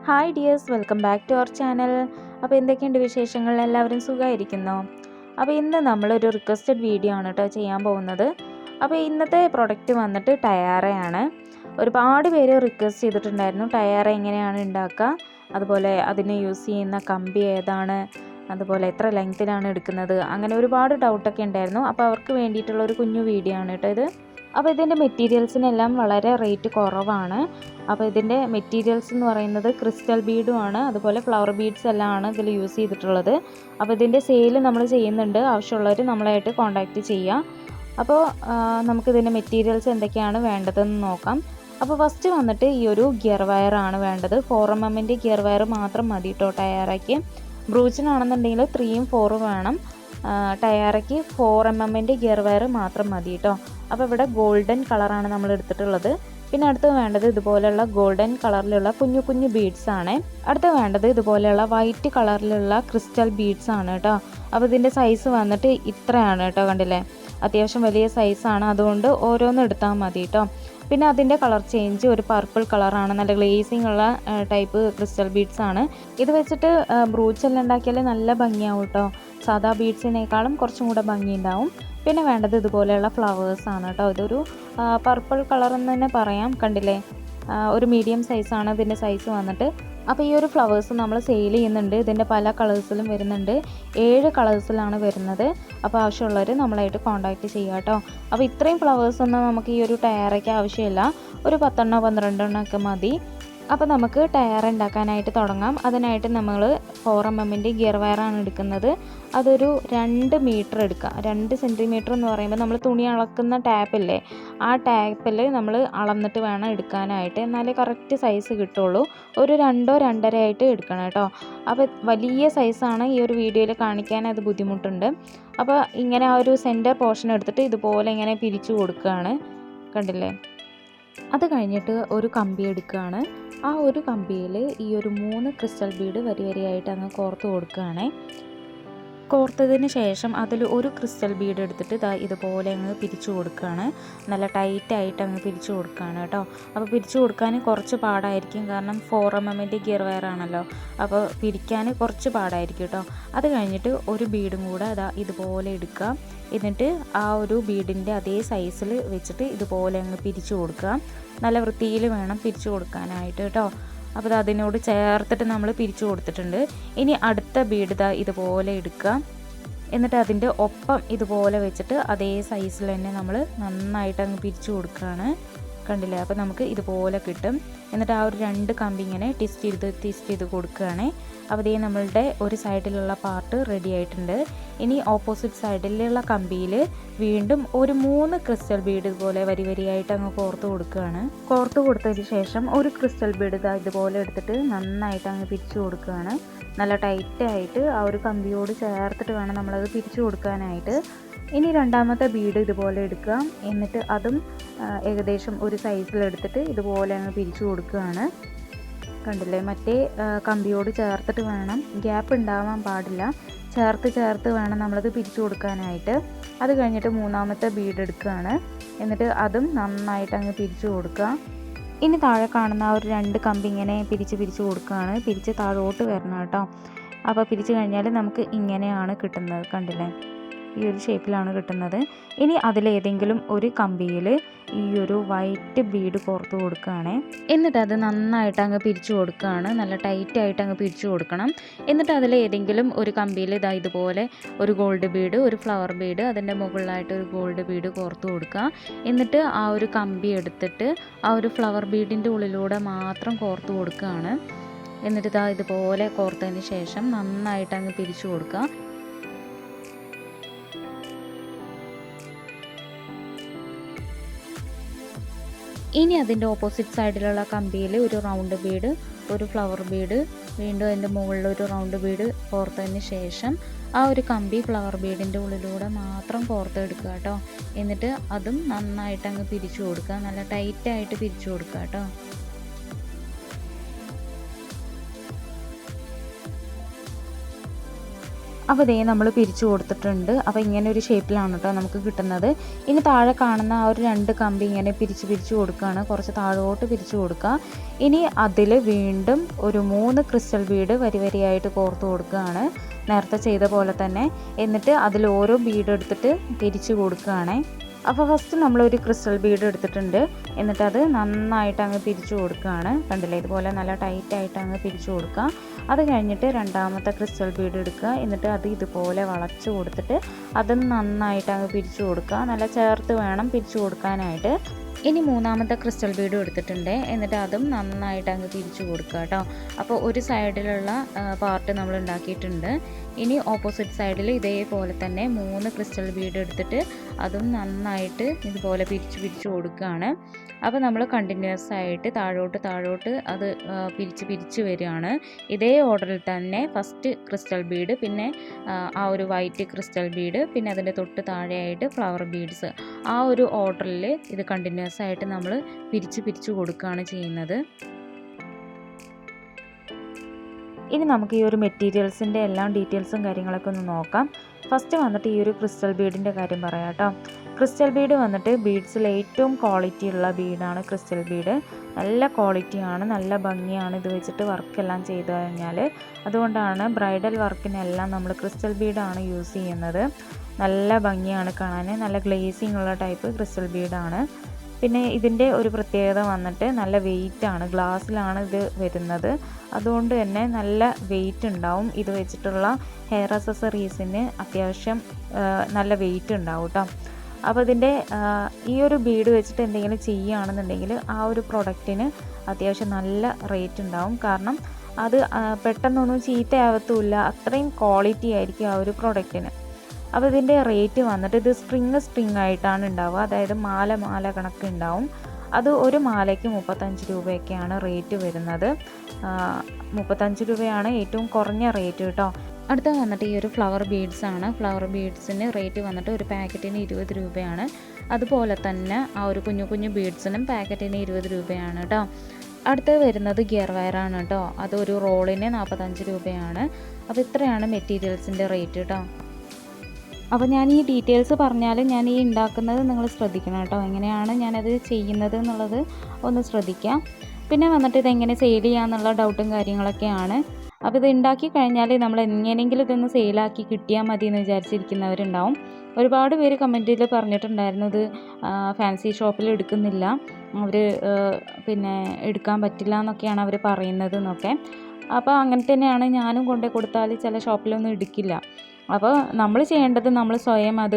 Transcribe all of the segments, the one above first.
Hi dears, welcome back to our channel. അപ്പോൾ എന്തൊക്കെയുണ്ട് വിശേഷങ്ങൾ? എല്ലാവരും സുഖമായിരിക്കുന്നോ? അപ്പോൾ ഇന്ന് നമ്മളൊരു റിക്വസ്റ്റഡ് വീഡിയോ ആണ് കേട്ടോ ചെയ്യാൻ പോകുന്നത്. അപ്പോൾ ഇന്നത്തെ പ്രൊഡക്റ്റ് വന്നിട്ട് ടയാറയാണ്. ഒരുപാട് പേര് റിക്വസ്റ്റ് ചെയ്തിട്ടുണ്ടായിരുന്നു ടയാറ എങ്ങനെയാണ് ഉണ്ടാക്കുക, അതുപോലെ അതിന് യൂസ് ചെയ്യുന്ന കമ്പി ഏതാണ്, അതുപോലെ എത്ര ലെങ്ത്തിലാണ് എടുക്കുന്നത്, അങ്ങനെ ഒരുപാട് ഡൗട്ടൊക്കെ ഉണ്ടായിരുന്നു. അപ്പോൾ അവർക്ക് വേണ്ടിയിട്ടുള്ളൊരു കുഞ്ഞു വീഡിയോ ആണ് കേട്ടോ ഇത്. അപ്പോൾ ഇതിൻ്റെ മെറ്റീരിയൽസിനെല്ലാം വളരെ റേറ്റ് കുറവാണ്. അപ്പോൾ ഇതിൻ്റെ മെറ്റീരിയൽസ് എന്ന് പറയുന്നത് ക്രിസ്റ്റൽ ബീഡുമാണ്, അതുപോലെ ഫ്ലവർ ബീഡ്സ് എല്ലാം ആണ് ഇതിൽ യൂസ് ചെയ്തിട്ടുള്ളത്. അപ്പോൾ ഇതിൻ്റെ സെയിൽ നമ്മൾ ചെയ്യുന്നുണ്ട്, ആവശ്യമുള്ളവർ നമ്മളായിട്ട് കോൺടാക്റ്റ് ചെയ്യുക. അപ്പോൾ നമുക്കിതിൻ്റെ മെറ്റീരിയൽസ് എന്തൊക്കെയാണ് വേണ്ടതെന്ന് നോക്കാം. അപ്പോൾ ഫസ്റ്റ് വന്നിട്ട് ഈ ഒരു ഗിയർ വയറാണ് വേണ്ടത്. 4mm ഗിയർ വയർ മാത്രം മതി കേട്ടോ ടയാറയ്ക്ക്. ബ്രൂച്ചിനാണെന്നുണ്ടെങ്കിൽ 3ഉം 4ഉം വേണം. ടയാറയ്ക്ക് 4mm ഗിയർ വയർ മാത്രം മതി കേട്ടോ. അപ്പോൾ ഇവിടെ ഗോൾഡൻ കളറാണ് നമ്മൾ എടുത്തിട്ടുള്ളത്. പിന്നെ അടുത്ത് വേണ്ടത് ഇതുപോലെയുള്ള ഗോൾഡൻ കളറിലുള്ള കുഞ്ഞു കുഞ്ഞു ബീഡ്സ് ആണ്. അടുത്ത് വേണ്ടത് ഇതുപോലെയുള്ള വൈറ്റ് കളറിലുള്ള ക്രിസ്റ്റൽ ബീഡ്സ് ആണ് കേട്ടോ. അപ്പോൾ ഇതിൻ്റെ സൈസ് വന്നിട്ട് ഇത്രയാണ് കേട്ടോ, കണ്ടില്ലേ? അത്യാവശ്യം വലിയ സൈസാണ്, അതുകൊണ്ട് ഓരോന്നും എടുത്താൽ മതി കേട്ടോ. പിന്നെ അതിൻ്റെ കളർ ചേഞ്ച് ഒരു പർപ്പിൾ കളറാണ്, നല്ല ഗ്ലേസിങ് ഉള്ള ടൈപ്പ് ക്രിസ്റ്റൽ ബീഡ്സ് ആണ്. ഇത് വെച്ചിട്ട് ബ്രൂച്ചെല്ലാം ഉണ്ടാക്കിയാൽ നല്ല ഭംഗിയാവും കേട്ടോ. സാധാ ബീഡ്സിനേക്കാളും കുറച്ചും കൂടെ ഭംഗിയുണ്ടാവും. പിന്നെ വേണ്ടത് ഇതുപോലെയുള്ള ഫ്ലവേഴ്സാണ് കേട്ടോ. ഇതൊരു പർപ്പിൾ കളർ എന്ന് തന്നെ പറയാം, കണ്ടില്ലേ? ഒരു മീഡിയം സൈസാണ് ഇതിൻ്റെ സൈസ് വന്നിട്ട്. അപ്പോൾ ഈ ഒരു ഫ്ലവേഴ്സ് നമ്മൾ സെയിൽ ചെയ്യുന്നുണ്ട്. ഇതിൻ്റെ പല കളേഴ്സിലും വരുന്നുണ്ട്, 7 കളേഴ്സിലാണ് വരുന്നത്. അപ്പോൾ ആവശ്യമുള്ളവർ നമ്മളായിട്ട് കോൺടാക്റ്റ് ചെയ്യുക കേട്ടോ. അപ്പോൾ ഇത്രയും ഫ്ലവേഴ്സൊന്നും നമുക്ക് ഈ ഒരു ടയറയ്ക്ക് ആവശ്യമില്ല, ഒരു 10 12 ഒക്കെ മതി. അപ്പോൾ നമുക്ക് ടയർ ഉണ്ടാക്കാനായിട്ട് തുടങ്ങാം. അതിനായിട്ട് നമ്മൾ 4mm ഗിയർ വയറാണ് എടുക്കുന്നത്. അതൊരു 2 മീറ്റർ എടുക്കുക. 2 സെൻറ്റിമീറ്റർ എന്ന് പറയുമ്പോൾ നമ്മൾ തുണി അളക്കുന്ന ടാപ്പില്ലേ, ആ ടാപ്പിൽ നമ്മൾ അളന്നിട്ട് വേണം എടുക്കാനായിട്ട്, എന്നാലേ കറക്റ്റ് സൈസ് കിട്ടുള്ളൂ. ഒരു 2 2.5 ആയിട്ട് എടുക്കണം കേട്ടോ. അപ്പോൾ വലിയ സൈസാണ് ഈ ഒരു വീഡിയോയിൽ കാണിക്കാൻ, അത് ബുദ്ധിമുട്ടുണ്ട്. അപ്പോൾ ഇങ്ങനെ ആ ഒരു സെൻറ്റർ പോർഷൻ എടുത്തിട്ട് ഇതുപോലെ ഇങ്ങനെ പിരിച്ചു കൊടുക്കുകയാണ്, കണ്ടില്ലേ? അത് കഴിഞ്ഞിട്ട് ഒരു കമ്പി എടുക്കുകയാണ്. ആ ഒരു കമ്പിയിൽ ഈ ഒരു 3 ക്രിസ്റ്റൽ ബീഡ് വരി വരിയായിട്ട് അങ്ങ് കോർത്ത് കൊടുക്കുകയാണ്. കോർത്തതിന് ശേഷം അതിൽ ഒരു ക്രിസ്റ്റൽ ബീഡ് എടുത്തിട്ട് ഇതുപോലെ അങ്ങ് പിരിച്ചു കൊടുക്കുകയാണ്. നല്ല ടൈറ്റായിട്ട് അങ്ങ് പിരിച്ചു കൊടുക്കുകയാണ് കേട്ടോ. അപ്പോൾ പിരിച്ചു കൊടുക്കാൻ കുറച്ച് പാടായിരിക്കും, കാരണം 4mm ഗിയർ വയറാണല്ലോ. അപ്പോൾ പിരിക്കാൻ കുറച്ച് പാടായിരിക്കും കേട്ടോ. അത് കഴിഞ്ഞിട്ട് ഒരു ബീഡും കൂടെ ഇതുപോലെ എടുക്കുക. എന്നിട്ട് ആ ഒരു ബീഡിൻ്റെ അതേ സൈസിൽ വെച്ചിട്ട് ഇതുപോലെ അങ്ങ് പിരിച്ചു കൊടുക്കുക. നല്ല വൃത്തിയിൽ വേണം പിരിച്ചു കൊടുക്കാനായിട്ട് കേട്ടോ. അപ്പോൾ അതിനോട് ചേർത്തിട്ട് നമ്മൾ പിരിച്ചു കൊടുത്തിട്ടുണ്ട്. ഇനി അടുത്ത ബീഡ് ഇതുപോലെ എടുക്കുക. എന്നിട്ട് അതിൻ്റെ ഒപ്പം ഇതുപോലെ വെച്ചിട്ട് അതേ സൈസിൽ തന്നെ നമ്മൾ നന്നായിട്ട് അങ്ങ് പിരിച്ചു കൊടുക്കുകയാണ്, കണ്ടില്ലേ? അപ്പോൾ നമുക്ക് ഇതുപോലെ കിട്ടും. എന്നിട്ട് ആ ഒരു 2 കമ്പി ഇങ്ങനെ ട്വിസ്റ്റ് ചെയ്ത് കൊടുക്കുകയാണ്. അപ്പോൾ ഇതേ നമ്മളുടെ ഒരു സൈഡിലുള്ള പാർട്ട് റെഡി ആയിട്ടുണ്ട്. ഇനി ഓപ്പോസിറ്റ് സൈഡിലുള്ള കമ്പിയിൽ വീണ്ടും ഒരു 3 ക്രിസ്റ്റൽ ബീഡ് ഇതുപോലെ വരി വരിയായിട്ട് അങ്ങ് കോർത്ത് കൊടുക്കുകയാണ്. കോർത്ത് കൊടുത്തതിന് ശേഷം ഒരു ക്രിസ്റ്റൽ ബീഡ് ഇതുപോലെ എടുത്തിട്ട് നന്നായിട്ട് അങ്ങ് പിരിച്ചു കൊടുക്കുകയാണ്. നല്ല ടൈറ്റായിട്ട് ആ ഒരു കമ്പിയോട് ചേർത്തിട്ട് വേണം നമ്മളത് പിരിച്ചു കൊടുക്കാനായിട്ട്. ഇനി രണ്ടാമത്തെ ബീഡ് ഇതുപോലെ എടുക്കുക. എന്നിട്ട് അതും ഏകദേശം ഒരു സൈസിലെടുത്തിട്ട് ഇതുപോലെ അങ്ങ് പിരിച്ചു കൊടുക്കുകയാണ്, കണ്ടില്ലേ? മറ്റേ കമ്പിയോട് ചേർത്തിട്ട് വേണം, ഗ്യാപ്പ് ഉണ്ടാവാൻ പാടില്ല, ചേർത്ത് വേണം നമ്മളത് പിരിച്ചു കൊടുക്കാനായിട്ട്. അത് കഴിഞ്ഞിട്ട് മൂന്നാമത്തെ ബീഡ് എടുക്കുകയാണ്. എന്നിട്ട് അതും നന്നായിട്ട് അങ്ങ് പിരിച്ചു കൊടുക്കുക. ഇനി താഴെ കാണുന്ന ആ ഒരു 2 കമ്പി ഇങ്ങനെ പിരിച്ച് കൊടുക്കുകയാണ്. പിരിച്ച് താഴോട്ട് വരണം കേട്ടോ. അപ്പോൾ പിരിച്ച് കഴിഞ്ഞാൽ നമുക്ക് ഇങ്ങനെയാണ് കിട്ടുന്നത്, കണ്ടില്ലേ? ഈ ഒരു ഷേപ്പിലാണ് കിട്ടുന്നത്. ഇനി അതിലേതെങ്കിലും ഒരു കമ്പിയിൽ ഈ ഒരു വൈറ്റ് ബീഡ് കോർത്ത് കൊടുക്കുകയാണ്. എന്നിട്ട് അത് നന്നായിട്ട് അങ്ങ് പിരിച്ചു കൊടുക്കുകയാണ്, നല്ല ടൈറ്റായിട്ട് അങ്ങ് പിരിച്ചു കൊടുക്കണം. എന്നിട്ട് അതിലേതെങ്കിലും ഒരു കമ്പിയിൽ ഇതുപോലെ ഒരു ഗോൾഡ് ബീഡ്, ഒരു ഫ്ലവർ ബീഡ്, അതിൻ്റെ മുകളിലായിട്ട് ഒരു ഗോൾഡ് ബീഡ് കോർത്ത് കൊടുക്കുക. എന്നിട്ട് ആ ഒരു കമ്പി എടുത്തിട്ട് ആ ഒരു ഫ്ലവർ ബീഡിൻ്റെ ഉള്ളിലൂടെ മാത്രം കോർത്ത് കൊടുക്കുകയാണ്. എന്നിട്ട് ഇതുപോലെ കോർത്തതിന് ശേഷം നന്നായിട്ട് അങ്ങ് പിരിച്ചു കൊടുക്കുക. ഇനി അതിൻ്റെ ഓപ്പോസിറ്റ് സൈഡിലുള്ള കമ്പിയിൽ ഒരു റൗണ്ട് ബീഡ്, ഒരു ഫ്ലവർ ബീഡ്, വീണ്ടും അതിൻ്റെ മുകളിൽ ഒരു റൗണ്ട് ബീഡ് കോർത്തതിന് ശേഷം ആ ഒരു കമ്പി ഫ്ലവർ ബീഡിൻ്റെ ഉള്ളിലൂടെ മാത്രം കോർത്തെടുക്കുക കേട്ടോ. എന്നിട്ട് അതും നന്നായിട്ട് അങ്ങ് പിരിച്ചു കൊടുക്കുക, നല്ല ടൈറ്റായിട്ട് പിരിച്ചു കൊടുക്കുക കേട്ടോ. അപ്പോൾ ഇതേ നമ്മൾ പിരിച്ചു കൊടുത്തിട്ടുണ്ട്. അപ്പോൾ ഇങ്ങനെ ഒരു ഷേപ്പിലാണ് കേട്ടോ നമുക്ക് കിട്ടുന്നത്. ഇനി താഴെ കാണുന്ന ആ ഒരു 2 കമ്പി ഇങ്ങനെ പിരിച്ച് കൊടുക്കുകയാണ്. കുറച്ച് താഴോട്ട് പിരിച്ചു കൊടുക്കുക. ഇനി അതിൽ വീണ്ടും ഒരു 3 ക്രിസ്റ്റൽ ബീഡ് വരി വരിയായിട്ട് കോർത്ത് കൊടുക്കുകയാണ്, നേരത്തെ ചെയ്ത പോലെ തന്നെ. എന്നിട്ട് അതിൽ ഓരോ ബീഡ് എടുത്തിട്ട് പിരിച്ചു കൊടുക്കുകയാണ്. അപ്പോൾ ഫസ്റ്റ് നമ്മളൊരു ക്രിസ്റ്റൽ ബീഡ് എടുത്തിട്ടുണ്ട്. എന്നിട്ട് അത് നന്നായിട്ട് അങ്ങ് പിരിച്ചു കൊടുക്കുകയാണ്. കണ്ടില്ലേ, ഇതുപോലെ നല്ല ടൈറ്റായിട്ട് അങ്ങ് പിരിച്ചു കൊടുക്കുക. അത് കഴിഞ്ഞിട്ട് രണ്ടാമത്തെ ക്രിസ്റ്റൽ ബീഡ് എടുക്കുക. എന്നിട്ട് അത് ഇതുപോലെ വളച്ച് കൊടുത്തിട്ട് അതും നന്നായിട്ട് അങ്ങ് പിരിച്ചു കൊടുക്കുക. നല്ല ചേർത്ത് വേണം പിരിച്ചു കൊടുക്കാനായിട്ട്. ഇനി മൂന്നാമത്തെ ക്രിസ്റ്റൽ ബീഡും എടുത്തിട്ടുണ്ട്. എന്നിട്ട് അതും നന്നായിട്ട് അങ്ങ് തിരിച്ചു കൊടുക്കുക കേട്ടോ. അപ്പോൾ ഒരു സൈഡിലുള്ള പാർട്ട് നമ്മൾ ഉണ്ടാക്കിയിട്ടുണ്ട്. ഇനി ഓപ്പോസിറ്റ് സൈഡിൽ ഇതേപോലെ തന്നെ 3 ക്രിസ്റ്റൽ ബീഡ് എടുത്തിട്ട് അതും നന്നായിട്ട് ഇതുപോലെ പിരിച്ചു കൊടുക്കുകയാണ്. അപ്പോൾ നമ്മൾ കണ്ടിന്യൂസ് ആയിട്ട് താഴോട്ട് അത് പിരിച്ച് വരികയാണ്. ഇതേ ഓർഡറിൽ തന്നെ ഫസ്റ്റ് ക്രിസ്റ്റൽ ബീഡ്, പിന്നെ ആ ഒരു വൈറ്റ് ക്രിസ്റ്റൽ ബീഡ്, പിന്നെ അതിൻ്റെ തൊട്ട് താഴെയായിട്ട് ഫ്ലവർ ബീഡ്സ്, ആ ഒരു ഓർഡറിൽ ഇത് കണ്ടിന്യൂസ് ആയിട്ട് നമ്മൾ പിരിച്ച് കൊടുക്കുകയാണ് ചെയ്യുന്നത്. ഇനി നമുക്ക് ഈ ഒരു മെറ്റീരിയൽസിൻ്റെ എല്ലാം ഡീറ്റെയിൽസും കാര്യങ്ങളൊക്കെ ഒന്ന് നോക്കാം. ഫസ്റ്റ് വന്നിട്ട് ഈ ഒരു ക്രിസ്റ്റൽ ബീഡിൻ്റെ കാര്യം പറയാം കേട്ടോ. ക്രിസ്റ്റൽ ബീഡ് വന്നിട്ട് ബീഡ്സിൽ ഏറ്റവും ക്വാളിറ്റി ഉള്ള ബീഡാണ് ക്രിസ്റ്റൽ ബീഡ്. നല്ല ക്വാളിറ്റിയാണ്, നല്ല ഭംഗിയാണ് ഇത് വെച്ചിട്ട് വർക്കെല്ലാം ചെയ്ത് കഴിഞ്ഞാൽ. അതുകൊണ്ടാണ് ബ്രൈഡൽ വർക്കിനെല്ലാം നമ്മൾ ക്രിസ്റ്റൽ ബീഡാണ് യൂസ് ചെയ്യുന്നത്. നല്ല ഭംഗിയാണ് കാണാൻ, നല്ല ഗ്ലേസിങ് ഉള്ള ടൈപ്പ് ക്രിസ്റ്റൽ ബീഡാണ്. പിന്നെ ഇതിൻ്റെ ഒരു പ്രത്യേകത വന്നിട്ട് നല്ല വെയിറ്റാണ്, ഗ്ലാസ്സിലാണ് ഇത് വരുന്നത്. അതുകൊണ്ട് തന്നെ നല്ല വെയിറ്റ് ഉണ്ടാവും. ഇത് വെച്ചിട്ടുള്ള ഹെയർ അക്സസറീസിന് അത്യാവശ്യം നല്ല വെയിറ്റ് ഉണ്ടാവും കേട്ടോ. അപ്പോൾ ഇതിൻ്റെ ഈ ഒരു ബീഡ് വെച്ചിട്ട് എന്തെങ്കിലും ചെയ്യുകയാണെന്നുണ്ടെങ്കിൽ ആ ഒരു പ്രൊഡക്റ്റിന് അത്യാവശ്യം നല്ല റേറ്റ് ഉണ്ടാവും. കാരണം അത് പെട്ടെന്നൊന്നും ചീത്തയാവത്തുമില്ല, അത്രയും ക്വാളിറ്റി ആയിരിക്കും ആ ഒരു പ്രൊഡക്റ്റിന്. അപ്പോൾ ഇതിൻ്റെ റേറ്റ് വന്നിട്ട് ഇത് സ്ട്രിങ് ആയിട്ടാണ് ഉണ്ടാവുക, അതായത് മാല കണക്ക് ഉണ്ടാവും. അത് ഒരു മാലയ്ക്ക് 35 രൂപയൊക്കെയാണ് റേറ്റ് വരുന്നത്. 35 രൂപയാണ് ഏറ്റവും കുറഞ്ഞ റേറ്റ് കേട്ടോ. അടുത്ത വന്നിട്ട് ഈ ഒരു ഫ്ലവർ ബീഡ്സ് ആണ്. ഫ്ലവർ ബീഡ്സിന് റേറ്റ് വന്നിട്ട് ഒരു പാക്കറ്റിന് 20 രൂപയാണ്. അതുപോലെ തന്നെ ആ ഒരു കുഞ്ഞു ബീഡ്സിനും പാക്കറ്റിന് 20 രൂപയാണ് കേട്ടോ. അടുത്തത് വരുന്നത് ഗിയർ വയറാണ് കേട്ടോ. അതൊരു റോളിന് 45 രൂപയാണ്. അപ്പോൾ ഇത്രയാണ് മെറ്റീരിയൽസിൻ്റെ റേറ്റ് കേട്ടോ. അപ്പോൾ ഞാൻ ഈ ഡീറ്റെയിൽസ് പറഞ്ഞാൽ ഞാൻ ഈ ഉണ്ടാക്കുന്നത് നിങ്ങൾ ശ്രദ്ധിക്കണം കേട്ടോ. എങ്ങനെയാണ് ഞാനത് ചെയ്യുന്നത് എന്നുള്ളത് ഒന്ന് ശ്രദ്ധിക്കാം. പിന്നെ വന്നിട്ട് ഇതെങ്ങനെ സെയിൽ ചെയ്യാമെന്നുള്ള ഡൗട്ടും കാര്യങ്ങളൊക്കെയാണ്. അപ്പോൾ ഇത് ഉണ്ടാക്കി കഴിഞ്ഞാൽ നമ്മൾ എങ്ങനെയെങ്കിലും ഇതൊന്ന് സെയിലാക്കി കിട്ടിയാൽ മതി എന്ന് വിചാരിച്ചിരിക്കുന്നവരുണ്ടാവും. ഒരുപാട് പേര് കമൻറ്റിൽ പറഞ്ഞിട്ടുണ്ടായിരുന്നു ഇത് ഫാൻസി ഷോപ്പിൽ എടുക്കുന്നില്ല, അവർ പിന്നെ എടുക്കാൻ പറ്റില്ല എന്നൊക്കെയാണ് അവർ പറയുന്നത് എന്നൊക്കെ. അപ്പോൾ അങ്ങനെ തന്നെയാണ്, ഞാനും കൊണ്ടു കൊടുത്താൽ ചില ഷോപ്പിലൊന്നും എടുക്കില്ല. അപ്പോൾ നമ്മൾ ചെയ്യേണ്ടത് നമ്മൾ സ്വയം അത്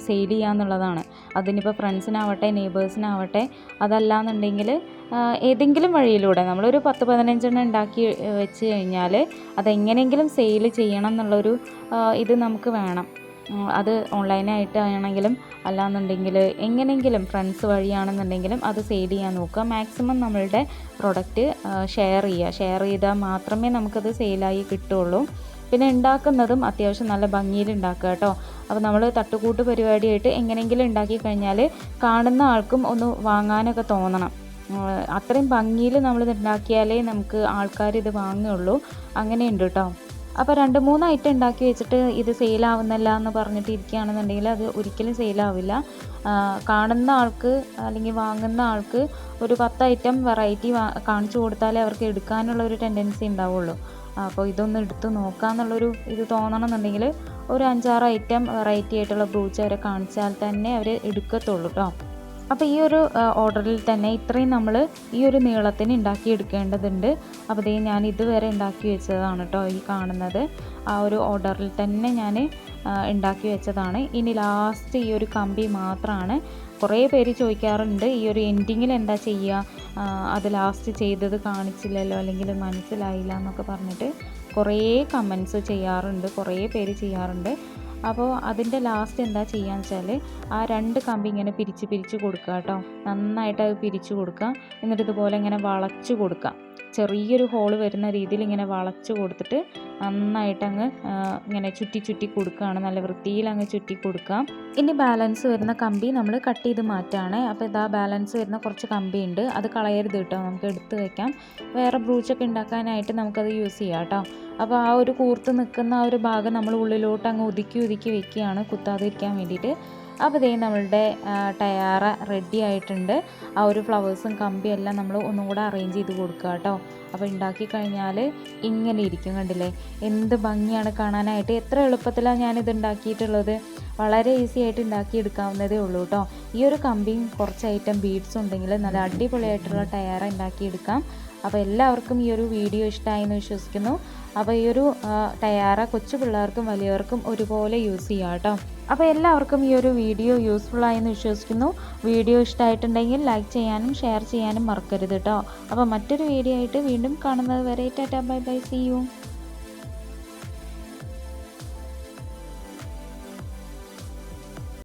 സെയിൽ ചെയ്യുക എന്നുള്ളതാണ്. അതിനിപ്പോൾ ഫ്രണ്ട്സിനാവട്ടെ നെയ്ബേഴ്സിനാവട്ടെ, അതല്ലാന്നുണ്ടെങ്കിൽ ഏതെങ്കിലും വഴിയിലൂടെ നമ്മളൊരു 10-15 ഉണ്ടാക്കി വെച്ച് കഴിഞ്ഞാൽ അതെങ്ങനെയെങ്കിലും സെയിൽ ചെയ്യണം എന്നുള്ളൊരു ഇത് നമുക്ക് വേണം. അത് ഓൺലൈനായിട്ട് ആണെങ്കിലും അല്ലാന്നുണ്ടെങ്കിൽ എങ്ങനെയെങ്കിലും ഫ്രണ്ട്സ് വഴിയാണെന്നുണ്ടെങ്കിലും അത് സെയിൽ ചെയ്യാൻ നോക്കുക. മാക്സിമം നമ്മളുടെ പ്രൊഡക്റ്റ് ഷെയർ ചെയ്താൽ മാത്രമേ നമുക്കത് സെയിലായി കിട്ടുള്ളൂ. പിന്നെ ഉണ്ടാക്കുന്നതും അത്യാവശ്യം നല്ല ഭംഗിയിൽ ഉണ്ടാക്കുക കേട്ടോ. അപ്പോൾ നമ്മൾ തട്ടുകൂട്ട് പരിപാടിയായിട്ട് എങ്ങനെയെങ്കിലും ഉണ്ടാക്കി കഴിഞ്ഞാൽ കാണുന്ന ആൾക്കും ഒന്ന് വാങ്ങാനൊക്കെ തോന്നണം. അത്രയും ഭംഗിയിൽ നമ്മളിത് ഉണ്ടാക്കിയാലേ നമുക്ക് ആൾക്കാർ ഇത് വാങ്ങുകയുള്ളൂ. അങ്ങനെയുണ്ട് കേട്ടോ. അപ്പോൾ 2-3 ഐറ്റം ഉണ്ടാക്കി വെച്ചിട്ട് ഇത് സെയിലാവുന്നില്ല എന്ന് പറഞ്ഞിട്ട് ഇരിക്കുകയാണെന്നുണ്ടെങ്കിൽ അത് ഒരിക്കലും സെയിലാവില്ല. കാണുന്ന ആൾക്ക് അല്ലെങ്കിൽ വാങ്ങുന്ന ആൾക്ക് ഒരു 10 ഐറ്റം വെറൈറ്റി കാണിച്ചു കൊടുത്താലേ അവർക്ക് എടുക്കാനുള്ള ഒരു ടെൻഡൻസി ഉണ്ടാവുള്ളൂ. അപ്പോൾ ഇതൊന്ന് എടുത്ത് നോക്കാമെന്നുള്ളൊരു ഇത് തോന്നണമെന്നുണ്ടെങ്കിൽ ഒരു 5-6 ഐറ്റം വെറൈറ്റി ആയിട്ടുള്ള ബ്രൂച്ച് അവരെ കാണിച്ചാൽ തന്നെ അവർ എടുക്കത്തുള്ളൂ കേട്ടോ. അപ്പോൾ ഈ ഒരു ഓർഡറിൽ തന്നെ ഇത്രയും നമ്മൾ ഈ ഒരു നീളത്തിന് ഉണ്ടാക്കിയെടുക്കേണ്ടതുണ്ട്. അപ്പോൾ ഇതേ ഞാൻ ഇതുവരെ ഉണ്ടാക്കി വെച്ചതാണ് കേട്ടോ ഈ കാണുന്നത്. ആ ഒരു ഓർഡറിൽ തന്നെ ഞാൻ ഉണ്ടാക്കി വെച്ചതാണ്. ഇനി ലാസ്റ്റ് ഈ ഒരു കമ്പി മാത്രമാണ്. കുറേ പേര് ചോദിക്കാറുണ്ട് ഈ ഒരു എൻഡിങ്ങിൽ എന്താ ചെയ്യുക, അത് ലാസ്റ്റ് ചെയ്തത് കാണിച്ചില്ലല്ലോ അല്ലെങ്കിൽ മനസ്സിലായില്ല എന്നൊക്കെ പറഞ്ഞിട്ട് കുറേ കമൻസ് ചെയ്യാറുണ്ട്, കുറേ പേര് ചെയ്യാറുണ്ട്. അപ്പോൾ അതിൻ്റെ ലാസ്റ്റ് എന്താ ചെയ്യുകയെന്ന് വെച്ചാൽ ആ 2 കമ്പി ഇങ്ങനെ പിരിച്ച് കൊടുക്കുക കേട്ടോ. നന്നായിട്ട് അത് പിരിച്ചു കൊടുക്കുക. എന്നിട്ട് ഇതുപോലെ ഇങ്ങനെ വളച്ചു കൊടുക്കുക. ചെറിയൊരു ഹോള് വരുന്ന രീതിയിൽ ഇങ്ങനെ വളച്ചു കൊടുത്തിട്ട് നന്നായിട്ട് അങ്ങ് ഇങ്ങനെ ചുറ്റി കൊടുക്കുകയാണ്. നല്ല വൃത്തിയിൽ അങ്ങ് ചുറ്റി കൊടുക്കാം. ഇനി ബാലൻസ് വരുന്ന കമ്പി നമ്മൾ കട്ട് ചെയ്ത് മാറ്റാണ്. അപ്പോൾ ഇതാ ബാലൻസ് വരുന്ന കുറച്ച് കമ്പി ഉണ്ട്, അത് കളയരുത് കേട്ടോ, നമുക്ക് എടുത്ത് വെക്കാം. വേറെ ബ്രൂച്ചൊക്കെ ഉണ്ടാക്കാനായിട്ട് നമുക്കത് യൂസ് ചെയ്യാം കേട്ടോ. അപ്പോൾ ആ ഒരു കൂർത്ത് നിൽക്കുന്ന ആ ഒരു ഭാഗം നമ്മൾ ഉള്ളിലോട്ട് അങ്ങ് ഒതുക്കി വെക്കുകയാണ് കുത്താതിരിക്കാൻ വേണ്ടിയിട്ട്. അപ്പോൾ ഇതേ നമ്മളുടെ ടയാറ റെഡി ആയിട്ടുണ്ട്. ആ ഒരു ഫ്ലവേഴ്സും കമ്പിയെല്ലാം നമ്മൾ ഒന്നും കൂടെ അറേഞ്ച് ചെയ്ത് കൊടുക്കുക കേട്ടോ. അപ്പോൾ ഉണ്ടാക്കി കഴിഞ്ഞാൽ ഇങ്ങനെ ഇരിക്കും, കണ്ടില്ലേ? എന്ത് ഭംഗിയാണ് കാണാനായിട്ട്. എത്ര എളുപ്പത്തിലാണ് ഞാനിത് ഉണ്ടാക്കിയിട്ടുള്ളത്. വളരെ ഈസി ആയിട്ട് ഉണ്ടാക്കിയെടുക്കാവുന്നതേ ഉള്ളൂ കേട്ടോ. ഈ ഒരു കമ്പിയും കുറച്ച് ഐറ്റം ബീഡ്സും ഉണ്ടെങ്കിൽ നല്ല അടിപൊളിയായിട്ടുള്ള ടയാറ ഉണ്ടാക്കിയെടുക്കാം. അപ്പോൾ എല്ലാവർക്കും ഈ ഒരു വീഡിയോ ഇഷ്ടമായി എന്ന് വിശ്വസിക്കുന്നു. അപ്പോൾ ഈ ഒരു ടയാറ കൊച്ചു പിള്ളേർക്കും വലിയവർക്കും ഒരുപോലെ യൂസ് ചെയ്യാം കേട്ടോ. അപ്പോൾ എല്ലാവർക്കും ഈ ഒരു വീഡിയോ യൂസ്ഫുള്ളായി എന്ന് വിശ്വസിക്കുന്നു. വീഡിയോ ഇഷ്ടമായിട്ടുണ്ടെങ്കിൽ ലൈക്ക് ചെയ്യാനും ഷെയർ ചെയ്യാനും മറക്കരുത് കേട്ടോ. അപ്പോൾ മറ്റൊരു വീഡിയോ ആയിട്ട് വീണ്ടും കാണുന്നത് വരെ tata bye bye, see U.